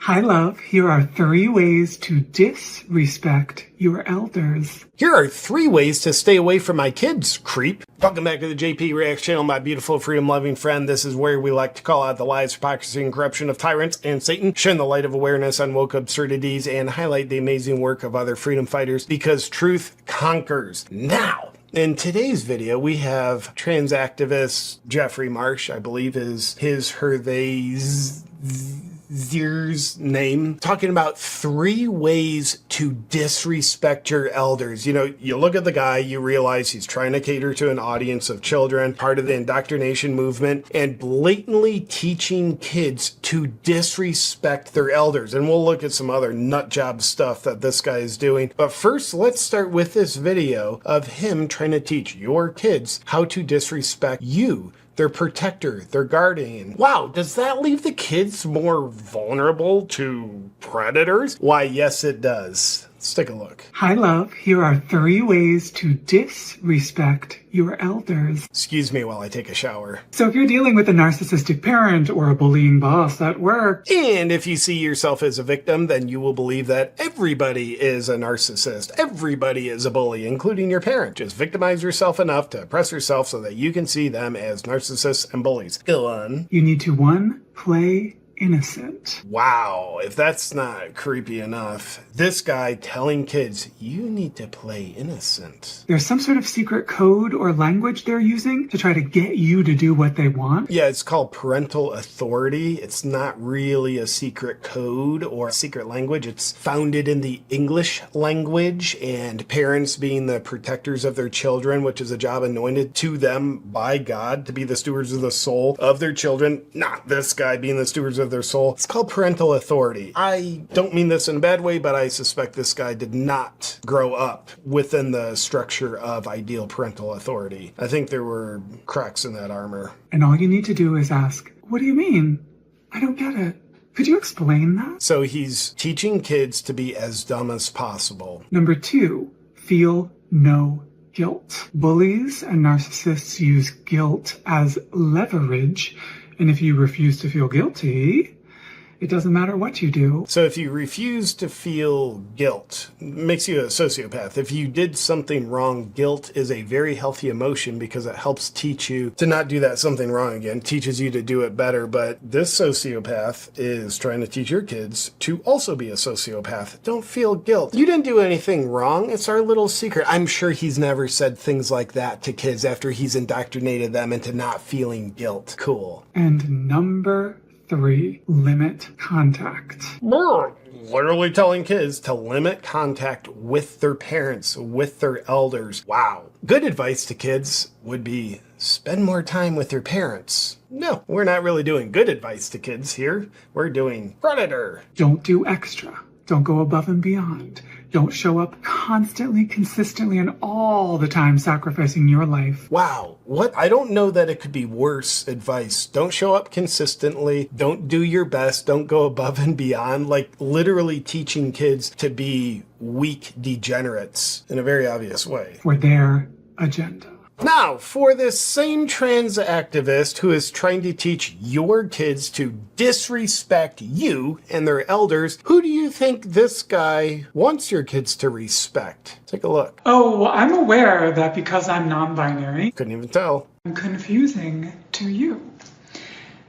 Hi, love. Here are 3 ways to disrespect your elders. Here are 3 ways to stay away from my kids, creep. Welcome back to the JP Reacts channel, my beautiful freedom-loving friend. This is where we like to call out the lies, hypocrisy, and corruption of tyrants and Satan, shine the light of awareness on woke absurdities, and highlight the amazing work of other freedom fighters, because truth conquers. Now, in today's video, we have trans activist Jeffrey Marsh, I believe is his, her, they's name, talking about 3 ways to disrespect your elders. You know, you look at the guy, you realize he's trying to cater to an audience of children, part of the indoctrination movement, and blatantly teaching kids to disrespect their elders. And we'll look at some other nut job stuff that this guy is doing. But first, let's start with this video of him trying to teach your kids how to disrespect you, their protector, their guardian. Wow, does that leave the kids more vulnerable to predators? Why, yes, it does. Let's take a look. Hi, love. Here are 3 ways to disrespect your elders. Excuse me while I take a shower. So if you're dealing with a narcissistic parent or a bullying boss at work, and if you see yourself as a victim, then you will believe that everybody is a narcissist. Everybody is a bully, including your parent. Just victimize yourself enough to oppress yourself so that you can see them as narcissists and bullies. Go on. you need to 1. Play innocent. Wow, if that's not creepy enough. This guy telling kids, you need to play innocent. There's some sort of secret code or language they're using to try to get you to do what they want. Yeah, it's called parental authority. It's not really a secret code or a secret language. It's founded in the English language, and parents being the protectors of their children, which is a job anointed to them by God to be the stewards of the soul of their children. Not this guy being the stewards of their soul. It's called parental authority. I don't mean this in a bad way, but I suspect this guy did not grow up within the structure of ideal parental authority. I think there were cracks in that armor. And all you need to do is ask, what do you mean? I don't get it. Could you explain that? So he's teaching kids to be as dumb as possible. Number 2, feel no guilt. Bullies and narcissists use guilt as leverage. And if you refuse to feel guilty, it doesn't matter what you do. So if you refuse to feel guilt, it makes you a sociopath. If you did something wrong, guilt is a very healthy emotion because it helps teach you to not do that something wrong again, teaches you to do it better. But this sociopath is trying to teach your kids to also be a sociopath. Don't feel guilt. You didn't do anything wrong. It's our little secret. I'm sure he's never said things like that to kids after he's indoctrinated them into not feeling guilt. Cool. And number 3, limit contact. Literally telling kids to limit contact with their parents, with their elders. Wow. Good advice to kids would be spend more time with your parents. No, we're not really doing good advice to kids here. We're doing predator. Don't do extra. Don't go above and beyond. Don't show up constantly, consistently, and all the time sacrificing your life. Wow. What? I don't know that it could be worse advice. Don't show up consistently. Don't do your best. Don't go above and beyond. Like literally teaching kids to be weak degenerates in a very obvious way. For their agenda. Now, for this same trans activist who is trying to teach your kids to disrespect you and their elders, who do you think this guy wants your kids to respect? Take a look. Oh, I'm aware that because I'm non-binary, Couldn't even tell. I'm confusing to you.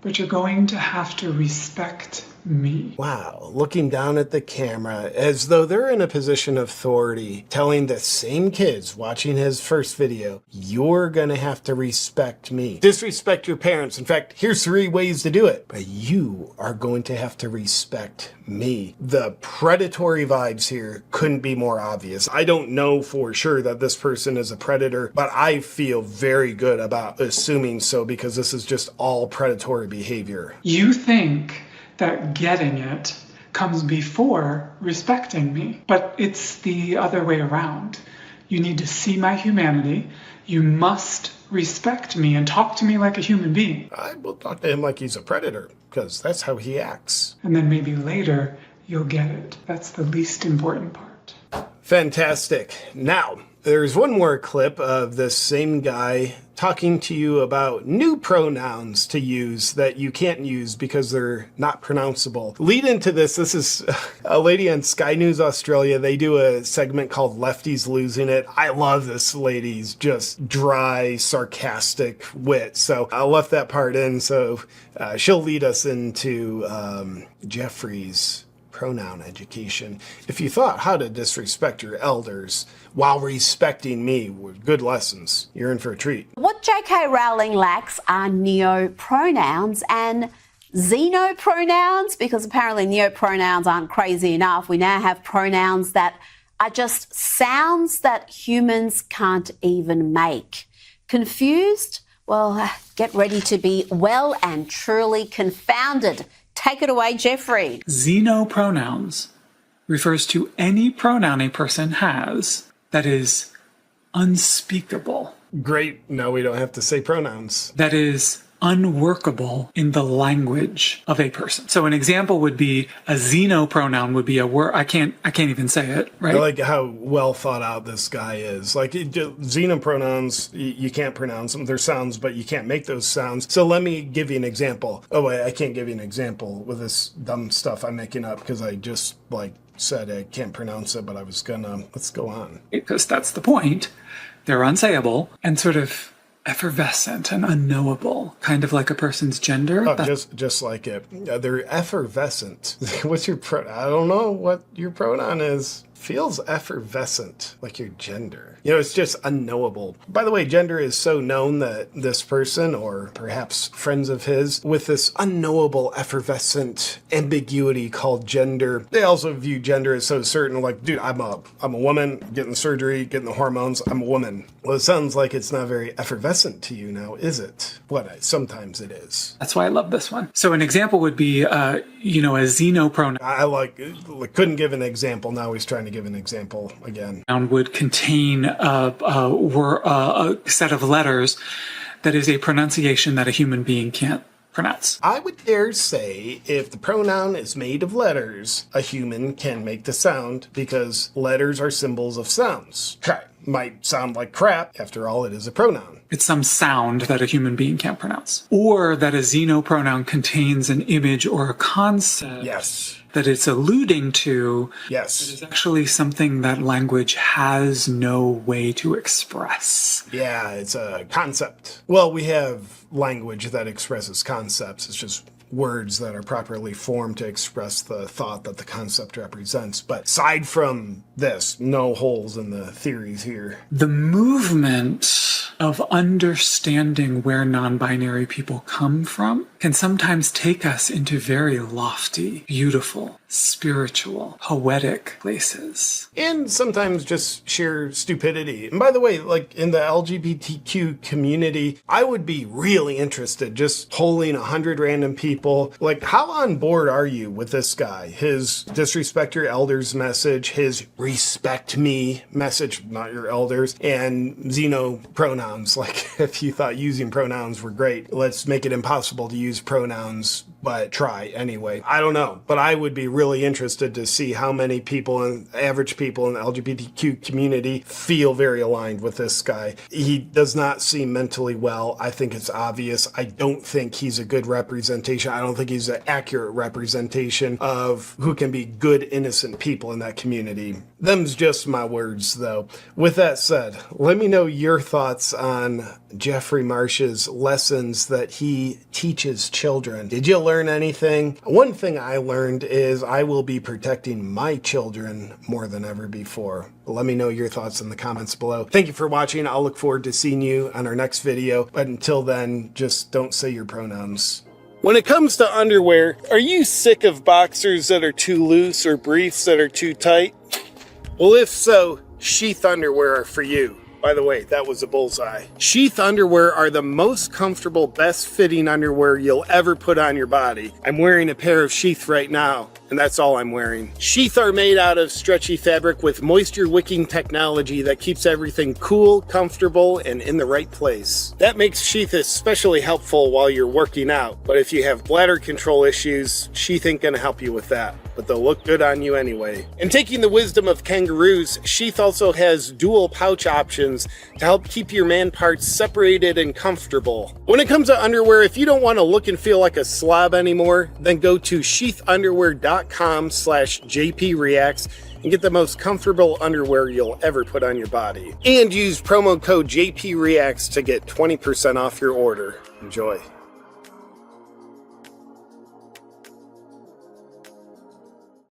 But you're going to have to respect me. Wow, looking down at the camera as though they're in a position of authority, telling the same kids watching his first video, you're gonna have to respect me. Disrespect your parents. In fact, here's 3 ways to do it. But you are going to have to respect me. The predatory vibes here couldn't be more obvious. I don't know for sure that this person is a predator, but I feel very good about assuming so because this is just all predatory behavior. You think that getting it comes before respecting me, but it's the other way around. You need to see my humanity. You must respect me and talk to me like a human being. I will talk to him like he's a predator because that's how he acts. And then maybe later you'll get it. That's the least important part. Fantastic. Now, There's one more clip of this same guy talking to you about new pronouns to use that you can't use because they're not pronounceable. Lead into this. This is a lady on Sky News Australia. They do a segment called Lefties Losing It. I love this lady's just dry, sarcastic wit. So I left that part in. So she'll lead us into Jeffrey's pronoun education. If you thought how to disrespect your elders while respecting me were good lessons, you're in for a treat. What J.K. Rowling lacks are neopronouns and xenopronouns, because apparently neopronouns aren't crazy enough. We now have pronouns that are just sounds that humans can't even make. Confused? Well, get ready to be well and truly confounded. Take it away, Jeffrey. Xenopronouns refers to any pronoun a person has that is unspeakable. Great. No, we don't have to say pronouns. That is unworkable in the language of a person. So an example would be a xenopronoun would be a word I can't even say it, right? I like how well thought out this guy is. Like xenopronouns, you can't pronounce them. They're sounds, but you can't make those sounds. So let me give you an example. Oh wait, I can't give you an example with this dumb stuff I'm making up because I just said I can't pronounce it, but I was gonna. Let's go on. Because that's the point. They're unsayable and sort of effervescent and unknowable, kind of like a person's gender. Oh, just like it. They're effervescent. What's your I don't know what your pronoun is. Feels effervescent, like your gender. It's just unknowable. By the way, gender is so known that this person, or perhaps friends of his, with this unknowable, effervescent ambiguity called gender, they also view gender as so certain, like, dude, I'm a woman, getting surgery, getting the hormones, I'm a woman. Well, it sounds like it's not very effervescent to you now, is it? Sometimes it is. That's why I love this one. So an example would be, a xenopronoun. I couldn't give an example. Now he's trying to give an example again. Noun would contain a set of letters that is a pronunciation that a human being can't pronounce. I would dare say if the pronoun is made of letters, a human can make the sound because letters are symbols of sounds. Might sound like crap. After all, it is a pronoun. It's some sound that a human being can't pronounce. Or that a xenopronoun contains an image or a concept. Yes. That it's alluding to. Yes. That is actually something that language has no way to express. Yeah, it's a concept. Well, we have language that expresses concepts. It's just words that are properly formed to express the thought that the concept represents. But aside from this, no holes in the theories here. The movement of understanding where non-binary people come from can sometimes take us into very lofty, beautiful, spiritual, poetic places. And sometimes just sheer stupidity. And by the way, in the LGBTQ community, I would be really interested just polling 100 random people. How on board are you with this guy? His disrespect your elders message, his respect me message, not your elders, and xenopronouns. If you thought using pronouns were great, let's make it impossible to use pronouns, but try anyway. I don't know, but I would be really interested to see how many people, average people in the LGBTQ community, feel very aligned with this guy. He does not seem mentally well. I think it's obvious. I don't think he's a good representation. I don't think he's an accurate representation of who can be good, innocent people in that community. Them's just my words, though. With that said, let me know your thoughts on Jeffrey Marsh's lessons that he teaches children. Did you learn anything? One thing I learned is I will be protecting my children more than ever before. Let me know your thoughts in the comments below. Thank you for watching. I'll look forward to seeing you on our next video. But until then, just don't say your pronouns. When it comes to underwear, are you sick of boxers that are too loose or briefs that are too tight? Well, if so, sheath underwear are for you. By the way, that was a bullseye. Sheath underwear are the most comfortable, best fitting underwear you'll ever put on your body. I'm wearing a pair of Sheath right now, and that's all I'm wearing. Sheath are made out of stretchy fabric with moisture wicking technology that keeps everything cool, comfortable, and in the right place. That makes Sheath especially helpful while you're working out, but if you have bladder control issues, Sheath ain't gonna help you with that. but they'll look good on you anyway. And taking the wisdom of kangaroos, Sheath also has dual pouch options to help keep your man parts separated and comfortable. When it comes to underwear, if you don't want to look and feel like a slob anymore, then go to sheathunderwear.com/JPReacts and get the most comfortable underwear you'll ever put on your body. And use promo code JPReacts to get 20% off your order. Enjoy.